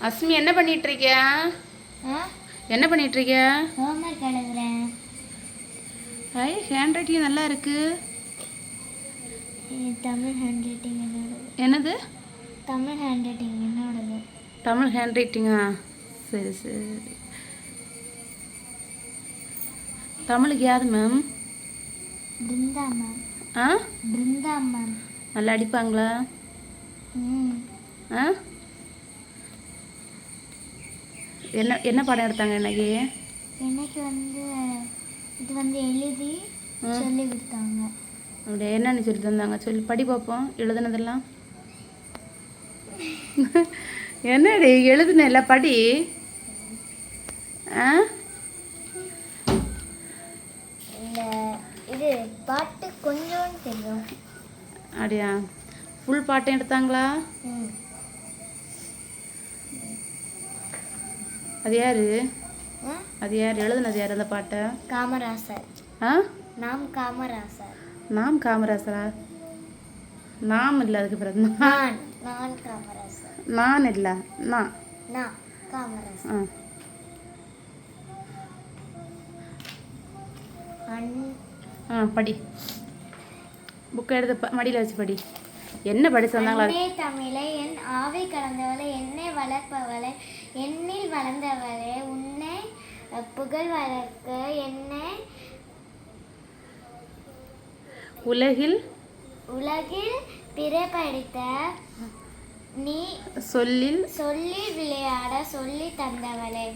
அஸ்மி என்ன பண்ணிட்டு இருக்க? என்ன பண்ணிட்டு இருக்க? ஹோம்வொர்க் எழுதுறேன். ஐ ஹேண்ட் ரைட்டிங் நல்லா இருக்கு. தமிழ் ஹேண்ட் ரைட்டிங் என்னோடது. என்னது? தமிழ் ஹேண்ட் ரைட்டிங் என்னோடது. தமிழ் ஹேண்ட் ரைட்டிங்கா? சரி சரி. தமிழுக்கு யாது மேம்? பிருந்தா மேம். ஆ பிருந்தா மேம். நல்லா அடிப்பாங்களா? ஆ என்ன என்ன பாடம் எடுத்தாங்க இன்னைக்கு? எனக்கு இது எழுதி சொல்லி கொடுத்தாங்க. அப்படியே என்னென்னு சொல்லி தந்தாங்க? சொல்லி படி பார்ப்போம். எழுதுனதெல்லாம் என்னடி எழுதுன படி. ஆ இது பாட்டு கொஞ்சம் தெரியும். அப்படியா? ஃபுல் பாட்டும் எடுத்தாங்களா? அது யாரு? அது யார் எழுதுனது? யார் அந்த பாட்டை? காமராசர். ஆ நாம் காமராசர். நாம் காமராசரா? நாம் இல்லை, அதுக்கு பிறகு நான் காமராசர். நான் இல்லை, நான் காமராசர். படி. புக்கை எடுத்து மடியில் வச்சு படி. என்ன படி சொன்னாங்களா? தமிழை என் ஆவி கலந்தவளை, என்னை வளர்ப்பவளை, என்னில் வளர்ந்தவளை, உன்னை புகழ் வளர்க்க, என்னை உலகில் பிறப்படித்த நீ சொல்லில் விளையாட சொல்லி தந்தவளே.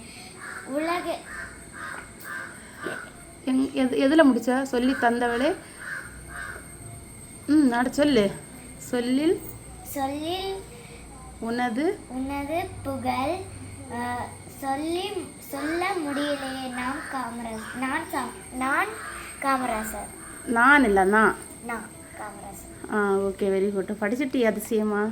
எதில் முடிச்சா? சொல்லி தந்தவளே. நட சொல்லு. சொல்லில் உனது புகழ் சொல்ல முடியலையே. நான் காமராசர். நான் இல்லை, நான் காமராசர். Okay, very good. படிச்சுட்டு அதிசயமா?